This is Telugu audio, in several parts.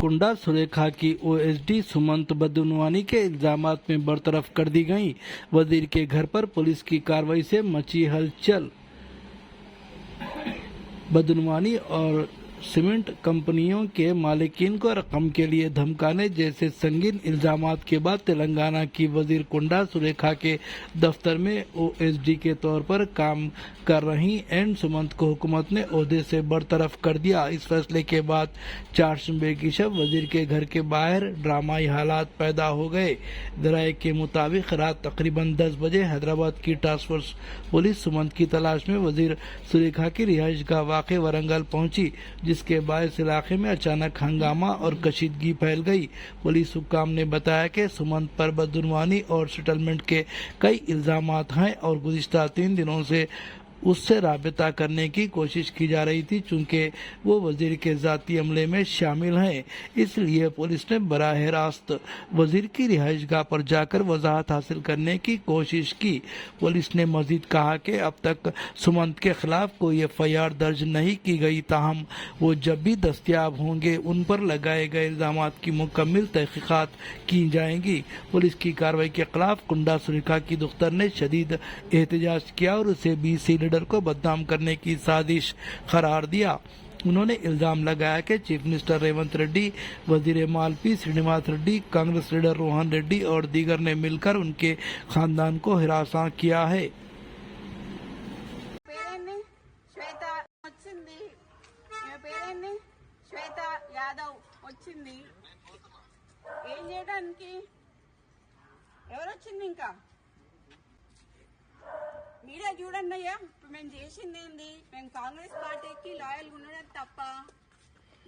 कुंडा सुरेखा की ओएसडी सुमंत बदनवानी के इल्जामात में बरतरफ कर दी गई। वजीर के घर पर पुलिस की कार्रवाई से मची हलचल। बदनवानी और सीमेंट कंपनियों के मालिकीन को रकम के लिए धमकाने जैसे संगीन इल्जामात के बाद तेलंगाना की वजीर कुंडा सुरेखा के दफ्तर में ओएसडी के तौर पर काम कर रही एन सुमंत को हुकूमत ने ओहदे से बरतरफ कर दिया। इस फैसले के बाद 4 सूबे की शब वजीर के घर के बाहर ड्रामाई हालात पैदा हो गए। जराये के मुताबिक रात तकरीबन 10 बजे हैदराबाद की टास्क फोर्स पुलिस सुमंत की तलाश में वजीर सुरेखा की रिहाइश गाह वाक़े वरंगल पहुंची, जिसके बायस इलाके में अचानक हंगामा और कशीदगी फैल गई। पुलिस हुक्काम ने बताया कि सुमंत पर बदनवानी और सेटलमेंट के कई इल्जामात हैं और गुज़िश्ता 3 दिनों से उससे राबता करने की कोशिश की जा रही थी। चूंकि वो वजीर के ज़ाती अमले में शामिल हैं, इसलिए पुलिस ने बराह रास्त वजीर की रिहाइश गाह पर जाकर वजाहत हासिल करने की कोशिश की। पुलिस ने मजीद कहा कि अब तक सुमंत के खिलाफ कोई FIR दर्ज नहीं की गई, ताहम वो जब भी दस्तयाब होंगे उन पर लगाए गए इल्जामात की मुकम्मल तहकीकात की जाएंगी। पुलिस की कार्रवाई के खिलाफ कुंडा सुरेखा की दुख्तर ने शदीद एहतजाज किया और उसे BC लीडर को बदनाम करने की साजिश करार दिया। उन्होंने इल्जाम लगाया कि चीफ मिनिस्टर रेवंत रेड्डी, वजीर माल P श्रीनिवास रेड्डी, कांग्रेस लीडर रोहन रेड्डी और दीगर ने मिलकर उनके खानदान को हिरासा किया है। మీడియా చూడండి అయ్యా, ఇప్పుడు మేము చేసింది ఏంది? మేము కాంగ్రెస్ పార్టీకి లాయల్ ఉండడం తప్ప,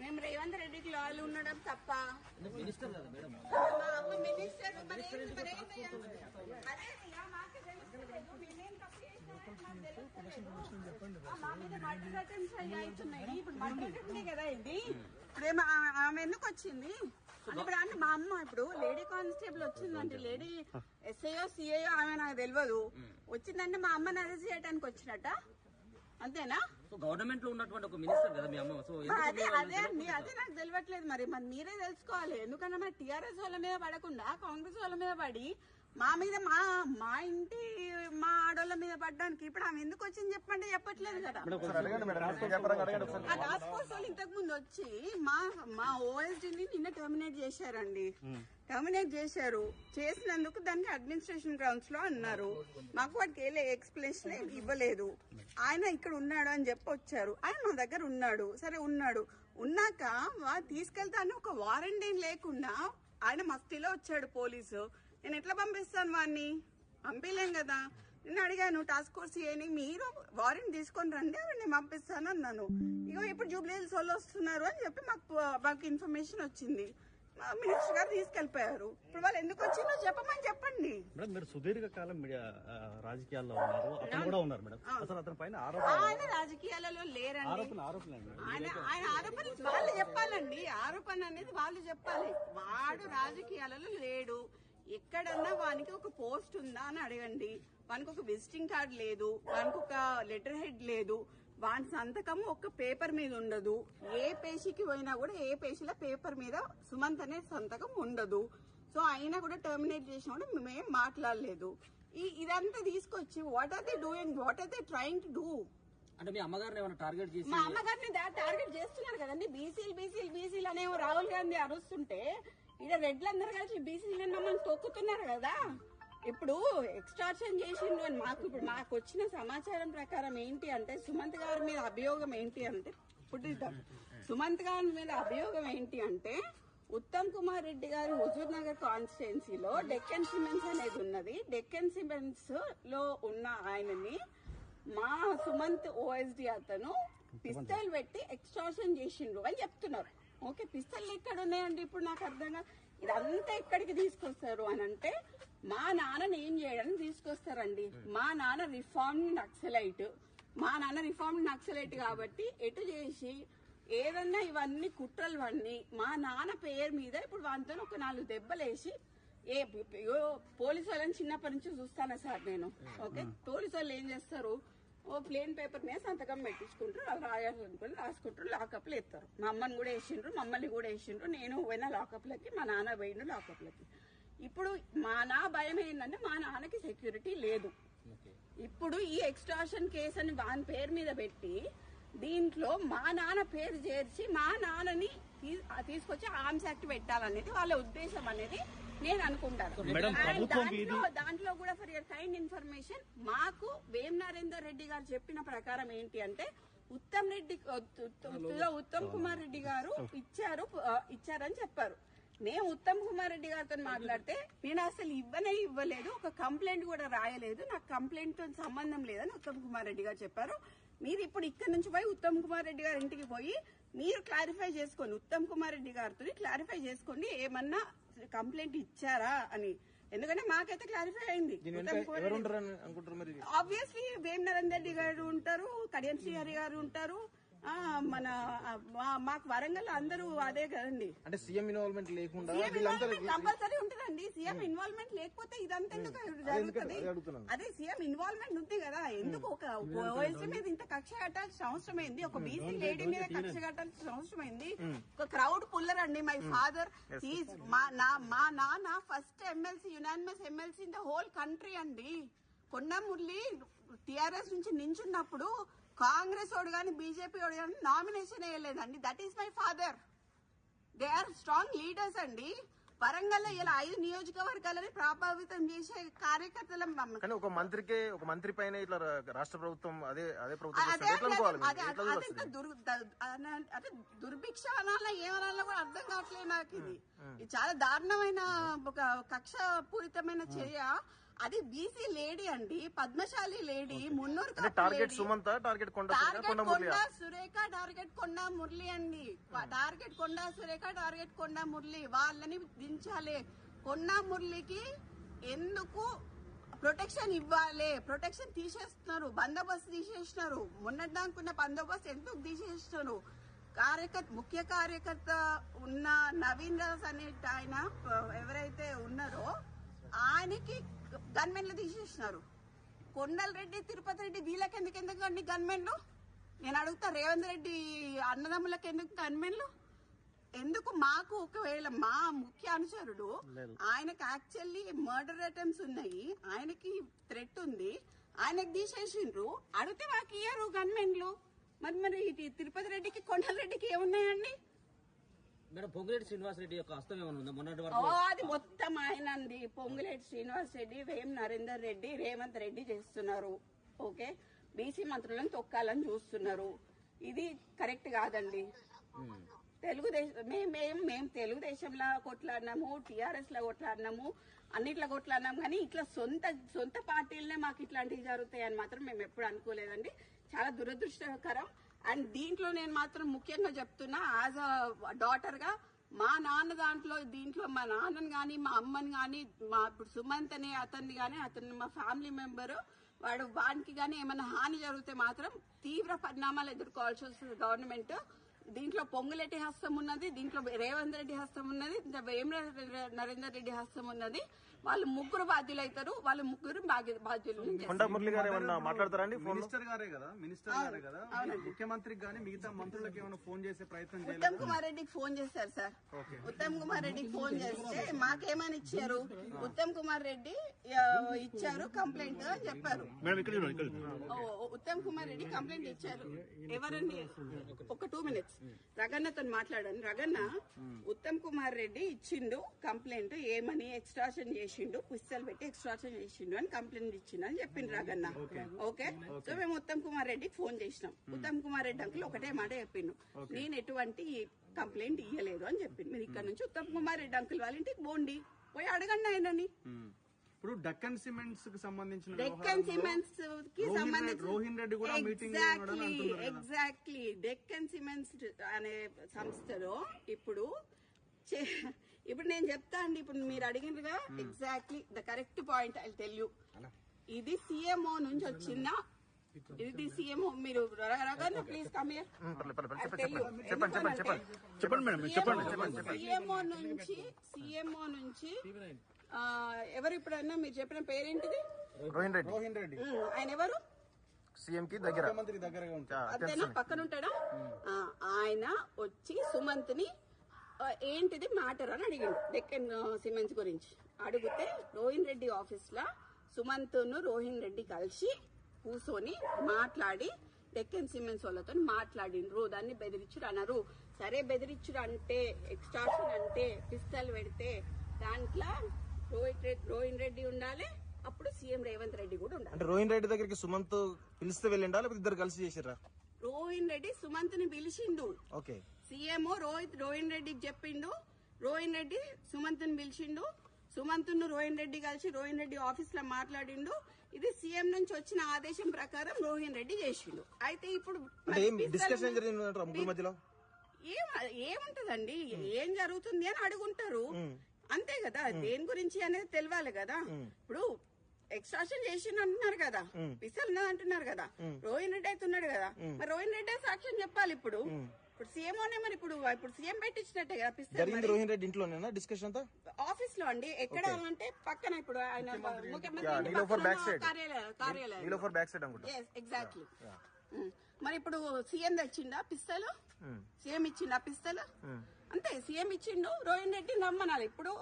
మేము రేవంత్ రెడ్డికి లాయల్ ఉండడం తప్ప. మా అమ్మ మినిస్టర్ మరి మాకు తెలుస్తలేదు, మేమేం తప్పు చేసినా మాకు తెలుస్తలేదు. మా మీద మర్డర్ అటెంప్ట్స్ అవుతున్నాయి. ఇప్పుడు మర్డర్ అటెంప్ట్ కదా ఇది. ఇప్పుడు ఆమె ఎందుకు వచ్చింది ఇప్పుడు అంటే మా అమ్మ ఇప్పుడు లేడీ కానిస్టేబుల్ వచ్చిందంటే, లేడీ SIO CIO ఆమె నాకు తెలియదు, వచ్చిందంటే మా అమ్మని అరెస్ట్ చేయడానికి వచ్చినట్ట, అంతేనా? గవర్నమెంట్ లో ఉన్నటువంటి ఒక మినిస్టర్ కదా మీ అమ్మ. అదే అండి, అదే నాకు తెలియట్లేదు. మరి మీరే తెలుసుకోవాలి. ఎందుకన్నా మరి TRS వాళ్ళ మీద పడకుండా కాంగ్రెస్ వాళ్ళ మీద పడి మా మీద మా ఇంటి మా ఆడోళ్ళ మీద పడ్డానికి ఇప్పుడు ఆమె ఎందుకు వచ్చింది చెప్పండి, చెప్పట్లేదు కదా. ఆ టాస్క్ ఫోర్స్ వాళ్ళు ఇంతకు ముందు వచ్చి మా OSDని నిన్న టర్మినేట్ చేశారండి. టర్మినేట్ చేశారు. చేసినందుకు దానికి అడ్మినిస్ట్రేషన్ గ్రౌండ్స్ లో అన్నారు. మాకు వాటికి ఎక్స్ప్లెనేషన్ ఇవ్వలేదు. ఆయన ఇక్కడ ఉన్నాడు అని చెప్పి వచ్చారు. ఆయన మా దగ్గర ఉన్నాడు. సరే ఉన్నాక తీసుకెళ్తాను ఒక వారెంట్ ఏం లేకుండా ఆయన మస్తిలో వచ్చాడు పోలీసు. నేను ఎట్లా పంపిస్తాను వాడిని? పంపించలేం కదా. నేను అడిగాను టాస్క్ ఫోర్స్ చేయని, మీరు వారెంట్ తీసుకొని రండి, నేను పంపిస్తాను అన్నాను. ఇగో ఇప్పుడు జూబ్లీ హిల్స్ వాళ్ళు వస్తున్నారు అని చెప్పి మాకు ఇన్ఫర్మేషన్ వచ్చింది. మినిస్టర్ గారు తీసుకెళ్లిపోయారు. ఇప్పుడు వాళ్ళు ఎందుకు వచ్చిందో చెప్పమని చెప్పండి. మీరు సుదీర్ఘకాలం రాజకీయాల్లో ఉన్నారు, అతను కూడా ఉన్నారు మేడం. అసలు అతని పైన ఆయన రాజకీయాలలో లేరండి. ఆయన ఆరోపణలు వాళ్ళు చెప్పాలండి. ఆరోపణ అనేది వాళ్ళు చెప్పాలి. వాడు రాజకీయాలలో లేడు. ఎక్కడన్నా వానికి ఒక పోస్ట్ ఉందా అని అడగండి. వానికి ఒక విజిటింగ్ కార్డు లేదు, వానికి ఒక లెటర్ హెడ్ లేదు, వాని సంతకం ఒక పేపర్ మీద ఉండదు. ఏ పేషీకి పోయినా కూడా ఏ పేషీలో పేపర్ మీద సుమంత్ అనే సంతకం ఉండదు. సో అయినా కూడా టర్మినేట్ చేసినా కూడా మేమేం మాట్లాడలేదు. ఇదంతా తీసుకొచ్చి what are they doing, what are they trying to do? అంటే మీ అమ్మగారిని ఏమైనా టార్గెట్ చేసి? మా అమ్మగారిని టార్గెట్ చేస్తున్నారు కదండి. బీసీలు అనేవో రాహుల్ గాంధీ అరుస్తుంటే ఇక్కడ రెడ్లందరూ కలిసి బీసీలు మమ్మల్ని తొక్కుతున్నారు కదా. ఇప్పుడు ఎక్స్టార్షన్ చేసిండు అని మాకు వచ్చిన సమాచారం ప్రకారం ఏంటి అంటే, సుమంత్ గారి మీద అభియోగం ఏంటి అంటే, సుమంత్ గారి మీద అభియోగం ఏంటి అంటే, ఉత్తమ్ కుమార్ రెడ్డి గారి హుజూర్ నగర్ కాన్స్టిట్యున్సీలో డెక్కన్ సిమెంట్స్ అనేది ఉన్నది. డెక్కన్ సిమెంట్స్ లో ఉన్న ఆయనని మా సుమంత్ OSD అతను పిస్తల్ పెట్టి ఎక్స్టార్షన్ చేసిండ్రు అని చెప్తున్నారు. ఓకే, పిస్తల్ ఎక్కడ ఉన్నాయండి? ఇప్పుడు నాకు అర్థంగా ఇదంతా ఎక్కడికి తీసుకొస్తారు అని అంటే, మా నాన్నని ఏం చేయడానికి తీసుకొస్తారండి. మా నాన్న రిఫార్మ్డ్ నక్సలైట్ కాబట్టి ఎటు చేసి ఏదన్నా ఇవన్నీ కుట్రలు మా నాన్న పేరు మీద ఇప్పుడు వాంతో ఒక 4 దెబ్బలేసి పోలీసు వాళ్ళని చిన్నప్పటి నుంచి చూస్తానా సార్ నేను. ఓకే, పోలీసు వాళ్ళు ఏం చేస్తారు, ఓ ప్లేన్ పేపర్ మీద సంతకం పెట్టించుకుంటారు, వాళ్ళు రాయాలనుకుని రాసుకుంటారు, లాకప్ లో ఎత్తారు. మా అమ్మని కూడా వేసిండ్రు, మమ్మల్ని కూడా వేసిండ్రు. నేను పోయినా లాకప్లకి, మా నాన్న పోయిండు లాకప్లకి. ఇప్పుడు నా భయం ఏంటంటే మా నాన్నకి సెక్యూరిటీ లేదు. ఇప్పుడు ఈ ఎక్స్ట్రాషన్ కేసు అని వాని పేరు మీద పెట్టి దీంట్లో మా నాన్న పేరు చేర్చి మా నాన్నని తీసుకొచ్చి ఆర్మ్స్ యాక్ట్ పెట్టాలనేది వాళ్ళ ఉద్దేశం అనేది నేను అనుకుంటాను. దాంట్లో కూడా ఫర్ యువర్ కైండ్ ఇన్ఫర్మేషన్, మాకు వేం నరేందర్ రెడ్డి గారు చెప్పిన ప్రకారం ఏంటి అంటే ఉత్తమ్ కుమార్ రెడ్డి గారు ఇచ్చారని చెప్పారు. నేను ఉత్తమ్ కుమార్ రెడ్డి గారితో మాట్లాడితే నేను అసలు ఇవ్వలేదు, ఒక కంప్లైంట్ కూడా రాయలేదు, నాకు కంప్లైంట్ తో సంబంధం లేదని ఉత్తమ్ కుమార్ రెడ్డి గారు చెప్పారు. మీరు ఇప్పుడు ఇక్కడ నుంచి పోయి ఉత్తమ్ కుమార్ రెడ్డి గారి ఇంటికి పోయి మీరు క్లారిఫై చేసుకోండి, ఉత్తమ్ కుమార్ రెడ్డి గారితో క్లారిఫై చేసుకోండి ఏమన్నా కంప్లైంట్ ఇచ్చారా అని. ఎందుకంటే మాకైతే క్లారిఫై అయింది. ఆబ్వియస్లీ వేం నరేందర్ రెడ్డి గారు ఉంటారు, కడియం శ్రీహరి గారు ఉంటారు, మన మాకు వరంగల్ అందరూ అదే కదండి. అంటే సీఎం ఇన్వాల్వ్మెంట్ లేకుండా కంపల్సరీ ఉంటుందండి. సీఎం ఇన్వాల్వ్మెంట్ లేకపోతే ఇదంతా ఎందుకు జరుగుతుంది? అదే సీఎం ఇన్వాల్వ్మెంట్ ఉంది కదా, ఎందుకు ఒక ఓఎల్సీ మీద ఇంత కక్ష కట్టాల్సిన అవసరం అయింది? ఒక బీసీ లేడీ మీద కక్ష కట్టాల్సిన అవసరం అయింది? ఒక క్రౌడ్ పుల్లర్ అండి. మై ఫాదర్ మా నాన్న first MLC, unanimous MLC in the whole country అండి. కొండా మురళి టీఆర్ఎస్ నుంచి నించున్నప్పుడు కాంగ్రెస్ వాడు కానీ బీజేపీ వాడు కానీ నామినేషన్ వేయలేదండి. That is my father. They are strong leaders అండి. వరంగల్ ఇలా 5 నియోజకవర్గాలని ప్రభావితం చేసే కార్యకర్తల ఒక మంత్రి పైన ఇట్లా రాష్ట్ర ప్రభుత్వం అదే దుర్భిక్ష అనాలా ఏమనాలో కూడా అర్థం కావట్లేదు నాకు. ఇది చాలా దారుణమైన ఒక కక్ష పూరితమైన చర్య. అది బీసీ లేడీ అండి, పద్మశాలి లేడీ, మున్నూరు target Sumantha, target Konda Surekha, target కొండా మురళి అండి. టార్గెట్ కొండా సురేఖ, టార్గెట్ కొండా మురళి. వాళ్ళని దించాలి. కొండా మురళికి ఎందుకు ప్రొటెక్షన్ ఇవ్వాలి? ప్రొటెక్షన్ తీసేస్తున్నారు, బందోబస్తు తీసేస్తున్నారు. మొన్నటిదానుకున్న బందోబస్తు ఎందుకు తీసేస్తున్నారు? ముఖ్య కార్యకర్త ఉన్న నవీన్ రాజ్ అనే ఆయన ఎవరైతే ఉన్నారో ఆయనకి గన్మెన్లు తీసేసినారు. కొండల రెడ్డి, తిరుపతి రెడ్డి వీళ్ళకి ఎందుకు అండి గన్మెన్లు? నేను అడుగుతా, రేవంత్ రెడ్డి అన్నదమ్ములకు ఎందుకు గన్మెన్లు? ఎందుకు? మాకు ఒకవేళ మా ముఖ్య అనుచరుడు ఆయనకు యాక్చువల్లీ మర్డర్ అటెంప్ట్స్ ఉన్నాయి, ఆయనకి థ్రెట్ ఉంది, ఆయనకు తీసేసిండ్రు. అడిగితే మాకు ఇయ్యరు గన్మెన్లు. మరి తిరుపతి రెడ్డికి, కొండల రెడ్డికి ఏమున్నాయండి? మేడం, పొంగులేటి శ్రీనివాస్ రెడ్డి యొక్క హస్తం ఏమైనా ఉందా? మొన్నటి వరకు అది మొత్తం ఆయన అండి. పొంగులేటి శ్రీనివాస్ రెడ్డి, వేం నరేందర్ రెడ్డి, రేవంత్ రెడ్డి చేస్తున్నారు. ఓకే, బీసీ మంత్రులను తొక్కాలని చూస్తున్నారు. ఇది కరెక్ట్ కాదండి. తెలుగుదేశం మేము తెలుగుదేశంలో కొట్లాడినాము, టీఆర్ఎస్ లో కొట్లాడినాము, అన్నిట్లో కొట్లాడినాము. కానీ ఇట్లా సొంత పార్టీలనే మాకు ఇట్లాంటివి జరుగుతాయని మాత్రం మేము ఎప్పుడు అనుకోలేదండి. చాలా దురదృష్టకరం. అండ్ దీంట్లో నేను మాత్రం ముఖ్యంగా చెప్తున్నా, యాజ్ అ డాటర్ గా మా నాన్న దీంట్లో మా నాన్నని గాని, మా అమ్మని గాని, మా ఇప్పుడు సుమంత్ అనే అతన్ని గాని, అతను మా ఫ్యామిలీ మెంబర్, వానికి గాని ఏమైనా హాని జరిగితే మాత్రం తీవ్ర పరిణామాలు ఎదుర్కోవాల్సి వస్తుంది గవర్నమెంట్. దీంట్లో పొంగులేటి హస్తం ఉన్నది, దీంట్లో రేవంత్ రెడ్డి హస్తం ఉన్నది, వేం నరేందర్ రెడ్డి హస్తం ఉన్నది. వాళ్ళు ముగ్గురు బాధ్యులు అవుతారు. వాళ్ళు ముగ్గురు బాధ్యులు. మాట్లాడతారండి. మినిస్టర్ గారే కదా, ముఖ్యమంత్రికి గానీ మిగతా మంత్రులకు ఏమైనా ఫోన్ చేసే ప్రయత్నం చేయాలి. ఉత్తమ్ కుమార్ రెడ్డికి ఫోన్ చేశారు సార్. ఉత్తమ్ కుమార్ రెడ్డికి ఫోన్ చేస్తే మాకేమని ఇచ్చారు? ఉత్తమ్ కుమార్ రెడ్డి ఇచ్చారు కంప్లైంట్ అని చెప్పారు. ఉత్తమ్ కుమార్ రెడ్డి కంప్లైంట్ ఇచ్చారు. ఎవరండి? ఒక 2 minutes రగన్నతో మాట్లాడాను. రగన్న, ఉత్తమ్ కుమార్ రెడ్డి ఇచ్చిండు కంప్లైంట్, ఏమని ఎక్స్ట్రాషన్ చేసిండు, పుస్తలు పెట్టి ఎక్స్ట్రాషన్ చేసిండు అని కంప్లైంట్ ఇచ్చిండు అని చెప్పిండు రగన్న. ఓకే, సో మేము ఉత్తమ్ కుమార్ రెడ్డికి ఫోన్ చేసినాం. ఉత్తమ్ కుమార్ రెడ్డి అంకుల్ ఒకటే మాట చెప్పిండు, నేను ఎటువంటి కంప్లైంట్ ఇయ్యలేదు అని చెప్పిండు. మీరు ఇక్కడ నుంచి ఉత్తమ్ కుమార్ రెడ్డి అంకుల్ వాళ్ళ ఇంటికి పోండి, పోయి అడగండి ఆయనని. ఇప్పుడు డక్కన్ సిమెంట్స్ కి సంబంధించిన రోహిన్ రెడ్డి కూడా ఎగ్జాక్ట్లీ డెక్కన్ సిమెంట్స్ అనే సంస్థలో ఇప్పుడు నేను చెప్తా అండి. ఇప్పుడు మీరు అడిగినగా exactly the correct point I tell you. ఇది సీఎంఓ నుంచి వచ్చిన, ఇది సీఎంఓ. మీరు ప్లీజ్ కమ్ హియర్. సీఎంఓ నుంచి ఎవరు ఇప్పుడన్నా మీరు చెప్పిన పేరేంటిది? రోహిన్ రెడ్డి. ఆయన ఎవరు? సీఎం కి దగ్గర ముఖ్యమంత్రి దగ్గరగా ఉంటారు. అంతేనా, పక్కన ఉంటాడా? ఆయన వచ్చి సుమంత్ ని ఏంటిది మ్యాటర్ అని అడిగాడు డెక్కన్ సిమెంట్స్ గురించి. అడిగితే రోహిన్ రెడ్డి ఆఫీస్ లో సుమంత్ ను రోహిన్ రెడ్డి కలిసి కూర్చొని మాట్లాడి డెక్కన్ సిమెంట్స్ వాళ్ళతో మాట్లాడిండ్రు. దాన్ని బెదిరించుడు అన్నారు. సరే, బెదిరించుడు అంటే, ఎక్స్టార్షన్ అంటే పిస్తల్ పెడితే దాంట్లో రోహిన్ రెడ్డి ఉండాలి, అప్పుడు సీఎం రేవంత్ రెడ్డి కూడా ఉండాలి. అంటే రోహిన్ రెడ్డి దగ్గరికి సుమంత్ పిలిస్తే వెళ్ళిండా లేకపోతే ఇద్దరు కలిసి చేసిర్రా? రోహిన్ రెడ్డి సుమంత్ ని పిలిచిండు. ఓకే. సీఎం రోహిన్ రెడ్డికి చెప్పిండు, రోహిన్ రెడ్డి సుమంత్ ని పిలిచిండు. సుమంత్ ను రోహిన్ రెడ్డి కలిసి రోహిన్ రెడ్డి ఆఫీస్ లో మాట్లాడిండు. ఇది సీఎం నుంచి వచ్చిన ఆదేశం ప్రకారం రోహిన్ రెడ్డి చేసిండు. అయితే ఇప్పుడు డిస్కషన్ జరిగింది ముగ్గురు మధ్యలో. ఏముంటదండి, ఏం జరుగుతుంది అని అడుగుంటారు, అంతే కదా. దేని గురించి అనేది తెలియాలి కదా. ఇప్పుడు ఎక్స్ట్రాక్షన్ చేసిండు అంటున్నారు కదా, పిస్తల్ ఉన్నది అంటున్నారు కదా, రోహిన్ రెడ్డి అయితే ఉన్నాడు కదా, మరి రోహిన్ రెడ్డి సాక్ష్యం చెప్పాలి. ఇప్పుడు సీఎం మరి ఇప్పుడు సీఎం పెట్టించినట్టే కదా పిస్తల్. జరిగింది రోహిన్ రెడ్డి ఇంట్లోనేనా డిస్కషన్ అంతా? ఆఫీస్ లో అండి. ఎక్కడ అంటే పక్కన, ఇప్పుడు ఆయన ముఖ్యమంత్రి నీలోఫర్ బ్యాక్ సైడ్ కార్యాలయం. ఎగ్జాక్ట్లీ. మరి ఇప్పుడు సీఎం తెచ్చిండా పిస్తలు? సీఎం ఇచ్చిండా పిస్తలు? అంతే, సీఎం ఇచ్చిండు. రోహిన్ రెడ్డి నమ్మనాలి. ఇప్పుడు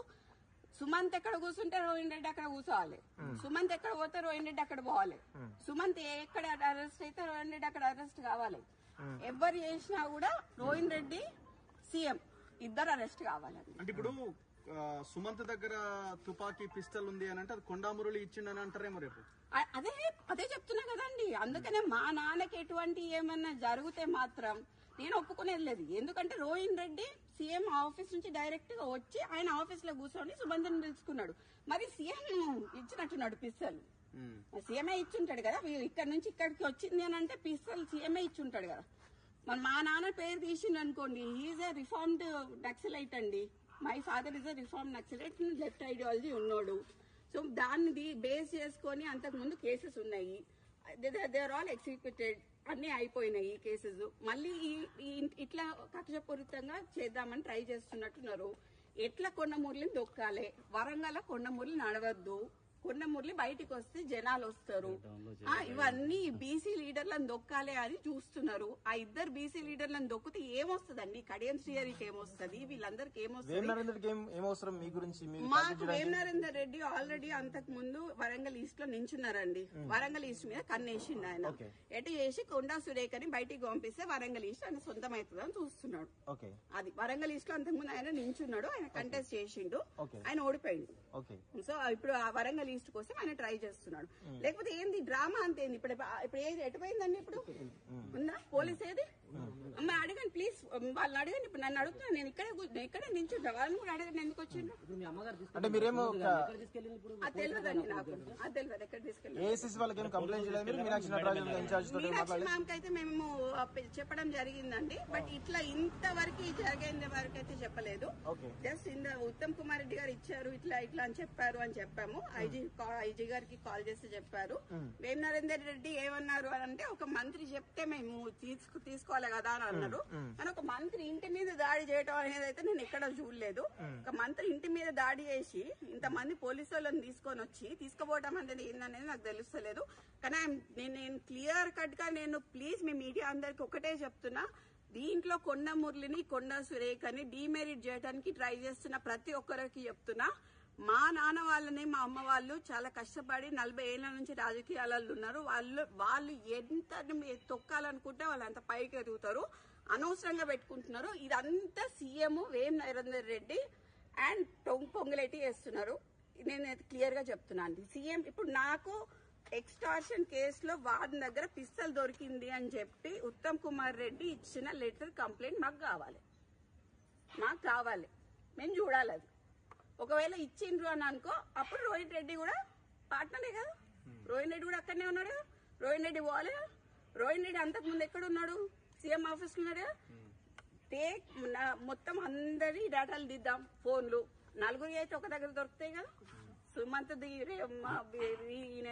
సుమంత్ ఎక్కడ కూర్చుంటే రోహిన్ రెడ్డి అక్కడ కూర్చోవాలి, సుమంత్ ఎక్కడ పోతే రోహిన్ రెడ్డి అక్కడ పోవాలి, సుమంత్ ఎక్కడ అరెస్ట్ అయితే రోహిన్ రెడ్డి అక్కడ అరెస్ట్ కావాలి. ఎవరు చేసినా కూడా రోహిన్ రెడ్డి సీఎం ఇద్దరు అరెస్ట్ కావాలండి. అంటే ఇప్పుడు సుమంత్ దగ్గర తుపాకీ పిస్టల్ ఉంది అని అంటే అది కొండామురళి ఇచ్చిండని అంటారేమో రేపు. అదే చెప్తున్నా కదండి. అందుకనే మా నాన్నకి ఎటువంటి ఏమన్నా జరిగితే మాత్రం నేను ఒప్పుకునేది లేదు. ఎందుకంటే రోహిన్ రెడ్డి సీఎం ఆఫీస్ నుంచి డైరెక్ట్ గా వచ్చి ఆయన ఆఫీస్ లో కూర్చొని సుమంత్ని పిలుచుకున్నాడు. మరి సీఎం ఇచ్చినట్టున్నాడు పిస్తల్. సీఎంఏ ఇచ్చుంటాడు కదా. ఇక్కడ నుంచి ఇక్కడికి వచ్చింది అని అంటే పిస్తల్ సీఎంఏ ఇచ్చుంటాడు కదా. మరి మా నాన్న పేరు తీసిండు అనుకోండి, హీఈస్ ఏ రిఫార్మ్డ్ నక్సలైట్ అండి. My father is a reform naxalite, left ideology ఉన్నాడు. సో దాన్ని బేస్ చేసుకొని అంతకు ముందు కేసెస్ ఉన్నాయి. దే ఆర్ ఆల్ ఎగ్జిక్యూటెడ్, అన్ని అయిపోయినాయి కేసెస్. మళ్ళీ ఇట్లా కక్షపూరితంగా చేద్దామని ట్రై చేస్తున్నట్టున్నారు. ఎట్లా కొండమూర్లిని దొక్కాలి, వరంగల్ కొండమూర్లి నడవద్దు, కొండమూర్లి బయటికి వస్తే జనాలు వస్తారు, ఇవన్నీ బీసీ లీడర్లను దొక్కాలి అని చూస్తున్నారు. ఆ ఇద్దరు బీసీ లీడర్లను దొక్కితే ఏమొస్తుందండి? కడియం శ్రీహరికి ఏమొస్తుంది, వీళ్ళందరికి ఏమొస్తుంది? మాకు వేం నరేందర్ రెడ్డి ఆల్రెడీ అంతకు ముందు వరంగల్ ఈస్ట్ లో నించున్నారండి. వరంగల్ ఈస్ట్ మీద కన్నేసిండు ఆయన. ఎటు చేసి కొండా సురేఖని బయటికి పంపిస్తే వరంగల్ ఈస్ట్ ఆయన సొంతం అవుతుందని చూస్తున్నాడు. అది వరంగల్ ఈస్ట్ లో అంతకు ముందు ఆయన నించున్నాడు, ఆయన కంటెస్ట్ చేసిండు, ఆయన ఓడిపోయిండు. సో ఇప్పుడు ఆ వరంగల్ ఈస్ట్ కోసం ఆయన ట్రై చేస్తున్నాడు. లేకపోతే ఏంది డ్రామా అంతేంది? ఇప్పుడు ఏది ఎటుపోయిందండి? ఇప్పుడు ఉందా పోలీస్ ఏది? అమ్మ అడగండి ప్లీజ్, వాళ్ళని అడగండి. ఇప్పుడు నన్ను అడుగుతున్నా, నేను ఇక్కడే నించుంటా, వాళ్ళని కూడా అడగండి ఎందుకు వచ్చిండ్రు అంటే మీరేమో అది తెలియదండి నాకు, అది తెలియదు ఎక్కడ తీసుకెళ్ళి. మీనాక్షి మ్యామ్ కి అయితే మేము చెప్పడం జరిగిందండి, బట్ ఇట్లా ఇంతవరకు జరిగేంత వరకు అయితే చెప్పలేదు. జస్ట్ ఉత్తమ్ కుమార్ రెడ్డి గారు ఇచ్చారు, ఇట్లా ఇట్లా అని చెప్పాము. ఐజీ గారికి కాల్ చేసి చెప్పారు. వేం నరేందర్ రెడ్డి ఏమన్నారు అని అంటే, ఒక మంత్రి చెప్తే మేము తీసుకోవాలి కదా అని అన్నారు. కానీ ఒక మంత్రి ఇంటి మీద దాడి చేయడం అనేది అయితే నేను ఎక్కడ చూడలేదు. ఒక మంత్రి ఇంటి మీద దాడి చేసి ఇంతమంది పోలీసు వాళ్ళని తీసుకుపోవడం అనేది ఏందనేది నాకు తెలుస్తలేదు. కానీ నేను క్లియర్ కట్ గా ప్లీజ్ మీ మీడియా అందరికి ఒకటే చెప్తున్నా, దీంట్లో కొండమురళిని కొండా సురేఖని డీమెరిట్ చేయడానికి ట్రై చేస్తున్న ప్రతి ఒక్కరికి చెప్తున్నా, మా నాన్న వాళ్ళని మా అమ్మ వాళ్ళు చాలా కష్టపడి 40 ఏళ్ల నుంచి రాజకీయాలలో ఉన్నారు. వాళ్ళు ఎంత తొక్కాలనుకుంటే వాళ్ళు అంత పైకి ఎదుగుతారు, అనవసరంగా పెట్టుకుంటున్నారు. ఇదంతా CM Vem Narender Reddy and Ponguleti చేస్తున్నారు. నేను క్లియర్ గా చెప్తున్నాను. సీఎం ఇప్పుడు నాకు ఎక్స్టార్షన్ కేసులో వాడి దగ్గర పిస్తల్ దొరికింది అని చెప్పి ఉత్తమ్ కుమార్ రెడ్డి ఇచ్చిన లెటర్ కంప్లైంట్ మాకు కావాలి, మేము చూడాలి. అది ఒకవేళ ఇచ్చిండ్రు అని అనుకో, అప్పుడు రోహిన్ రెడ్డి కూడా పార్ట్నరే కదా, రోహిన్ రెడ్డి కూడా అక్కడనే ఉన్నాడు కదా, రోహిన్ రెడ్డి పోవాలి కదా. రోహిన్ రెడ్డి అంతకు ముందు ఎక్కడ ఉన్నాడు? సీఎం ఆఫీస్ లో ఉన్నాడు కదా. మొత్తం అందరి డేటాలు దిద్దాం, ఫోన్లు, నలుగురి అయితే ఒక దగ్గర దొరుకుతాయి కదా. సుమంత్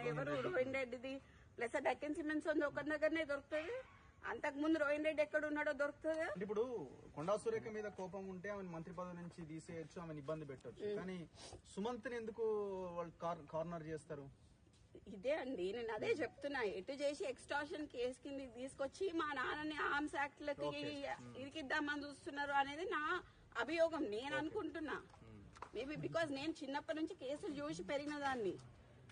ఎవరు రోహిన్ రెడ్డిది ప్లస్ డెక్కన్ సిమెంట్స్ ఉంది ఒక దగ్గరనే దొరుకుతుంది. అంతకు ముందు రోహిన్ రెడ్డి ఎక్కడ ఉన్నాడో దొరుకుతుంది. ఇప్పుడు కొండా సురేఖ మీద కోపం ఉంటే ఆమె మంత్రి పదవి నుంచి తీసేయచ్చు, ఆమెను ఇబ్బంది పెట్టచ్చు. కానీ సుమంత్ ఎందుకు వాళ్ళు కార్నర్ చేస్తారు? ఇదే అండి నేను అదే చెప్తున్నా, ఎటు చేసి ఎక్స్టార్షన్ కేసు కింద తీసుకొచ్చి మా నాన్నని ఆర్మ్స్ యాక్ట్ లకి ఇరికిద్దామని చూస్తున్నారు అనేది నా అభియోగం. నేను అనుకుంటున్నా మేబీ బికాజ్ నేను చిన్నప్పటి నుంచి కేసులు చూసి పెరిగిన దాన్ని,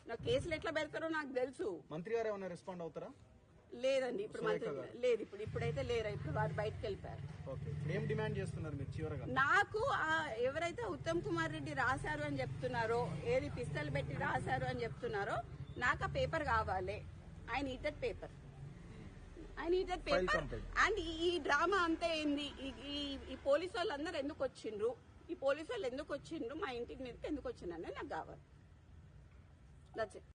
నాకు కేసులు ఎట్లా పెడతారో నాకు తెలుసు. మంత్రి గారు ఏమైనా రెస్పాండ్ అవుతారా? లేదండి ఇప్పుడు లేదు, ఇప్పుడైతే లేరా, ఇప్పుడు వారు బయటకు వెళ్ళిపోయారు. ఓకే, ఏం డిమాండ్ చేస్తున్నారు మీరు చివరగా? నాకు ఎవరైతే ఉత్తమ్ కుమార్ రెడ్డి రాశారు అని చెప్తున్నారో, ఏది పిస్తల్ పెట్టి రాశారు అని చెప్తున్నారో, నాకు ఆ పేపర్ కావాలి. I need that paper, I need that paper. And ఈ డ్రామా అంతా ఏంది, ఈ పోలీసు వాళ్ళందరూ ఎందుకు వచ్చిండ్రు, ఈ పోలీసు వాళ్ళు ఎందుకు వచ్చిండ్రు, మా ఇంటి మీదకి ఎందుకు వచ్చిండ్రు అనేది నాకు కావాలి. That's it.